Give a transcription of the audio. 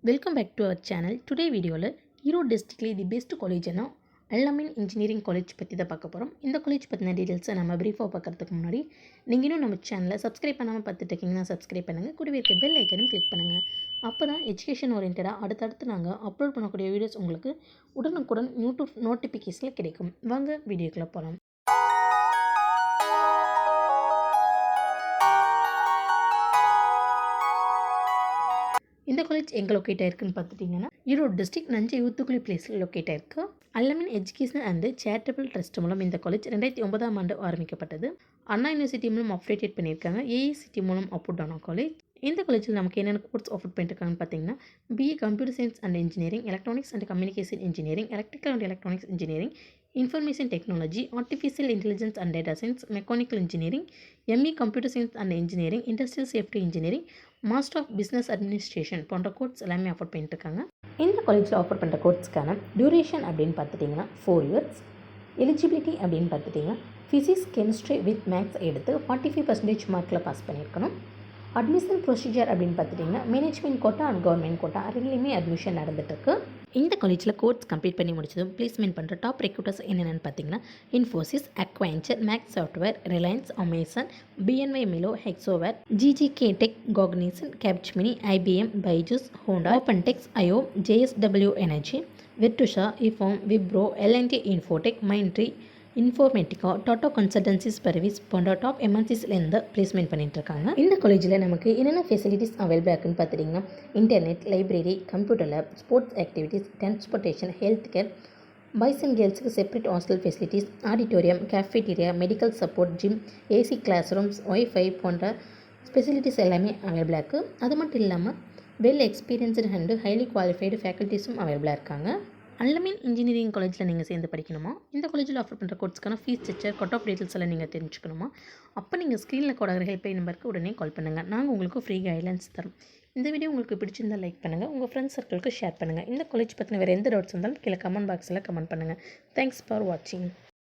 Welcome back to our channel. Today video Erode district the best college na Al-Amin Engineering College பத்தி தான் பார்க்க போறோம். இந்த college பத்தின டீடைல்ஸ் நம்ம பிரீஃபா பார்க்கிறதுக்கு முன்னாடி நீங்க இன்னும் நம்ம சேனலை சப்ஸ்கிரைப் பண்ணாம பார்த்துட்டு இருக்கீங்கன்னா சப்ஸ்கிரைப் பண்ணுங்க. கூடவே இருக்க பெல் ஐகானையும் கிளிக் பண்ணுங்க. அப்பதான் எஜுகேஷன் ஓரியன்டடா அடுத்தடுத்து நாங்க அப்லோட் பண்ணக்கூடிய வீடியோஸ் உங்களுக்கு உடனுக்குடன் யூடியூப் நோட்டிஃபிகேஷன்ல கிடைக்கும். வாங்க வீடியோக்குள்ள போலாம். இந்த காலேஜ் எங்கே லொக்கேட் ஆயிருக்குன்னு பார்த்துட்டிங்கன்னா ஈரோடு டிஸ்ட்ரிக்ட் நஞ்சை ஊத்துக்குளி பிளேஸில் லொக்கேட் ஆயிருக்கு. Al Ameen educational and charitable trust மூலம் இந்த காலேஜ் 2009ஆம் ஆண்டு ஆரம்பிக்கப்பட்டது. அண்ணா யூனிவர்சிட்டி மூலம் அப்டேட் பண்ணியிருக்காங்க. ஏஐசிடி மூலம் அப்ரூவ்ட் ஆன காலேஜ். இந்த காலேஜில் நமக்கு என்னென்ன கோர்ஸ் ஆஃபர் பண்ணியிருக்காங்கன்னு பார்த்தீங்கன்னா BA computer science and engineering, electronics and communication engineering, electrical and electronics engineering, information technology, artificial intelligence and data science, mechanical engineering, ME computer science and engineering, industrial safety engineering, master of business administration போன்ற course எல்லாமே offer பண்ணிட்டு இருக்காங்க. இந்த காலேஜில் offer பண்ணுற கோர்ஸ்க்கான duration அப்படின்னு பார்த்துட்டிங்கன்னா 4 years. Eligibility அப்படின்னு பார்த்துட்டிங்கன்னா ஃபிசிக்ஸ் கெமிஸ்ட்ரி வித் மேக்ஸ் எடுத்து 45% மார்க்கில் பாஸ் பண்ணியிருக்கணும். அட்மிஷன் ப்ரொசீஜர் அப்படின்னு பார்த்துட்டிங்கன்னா management quota and government quota ரெண்டுலேயுமே அட்மிஷன் நடந்துட்டுருக்கு. இந்த காலேஜில் கோர்ஸ் கம்ப்ளீட் பண்ணி முடிச்சதும் பிளேஸ்மெண்ட் பண்ணுற டாப் ரெக்ரூட்டர்ஸ் என்னென்னு பார்த்தீங்கன்னா Infosys, Accenture, Max software, Reliance, Amazon, BNY Mellon, Hexaware, GGK Tech, Cognizant, Capgemini, IBM, Byju's, Honda, OpenText, IO, JSW Energy, Virtusa, eFarm, Wipro, L&T Infotech, Mindtree, Informatica, Tata Consultancy Service போன்ற டாப் எம்என்சிஸ்லேருந்து பிளேஸ்மெண்ட் பண்ணிட்டு இருக்காங்க. இந்த காலேஜில் நமக்கு என்னென்ன ஃபெசிலிட்டிஸ் அவைலபிளாக இருக்குன்னு பார்த்துட்டிங்கன்னா internet, library, computer lab, sports activities, transportation, health care, boys and கேர்ள்ஸுக்கு separate hostel facilities, auditorium, cafeteria, medical support, gym, AC classrooms, wifi போன்ற ஃபெசிலிட்டிஸ் எல்லாமே அவைலபிளாக இருக்குது. அது மட்டும் இல்லாமல் well experienced and highly qualified ஃபேக்கல்ட்டிஸும் அவைலபிளாக இருக்காங்க. அல்-அமீன் இன்ஜினியரிங் காலேஜில் நீங்கள் சேர்ந்து படிக்கணுமா? இந்த காலேஜில் ஆஃபர் பண்ணுற கோர்ஸ்க்கான fee structure, cut off details எல்லாம் நீங்கள் தெரிஞ்சுக்கணுமா? அப்போ நீங்கள் ஸ்க்ரீனில் கொடுக்குற ஹெல்ப்லைன் நம்பருக்கு உடனே கால் பண்ணுங்கள். நாங்கள் உங்களுக்கு ஃப்ரீ கைட்லைன்ஸ் தரோம். இந்த வீடியோ உங்களுக்கு பிடிச்சிருந்தால் லைக் பண்ணுங்கள், உங்கள் ஃப்ரெண்ட்ஸ் சர்க்கிளுக்கு ஷேர் பண்ணுங்கள். இந்த காலேஜ் பற்றின வேறு எந்த டவுட்ஸ் இருந்தாலும் கீழே கமெண்ட் பாக்ஸில் கமெண்ட் பண்ணுங்கள். தேங்க்ஸ் ஃபார் வாட்சிங்.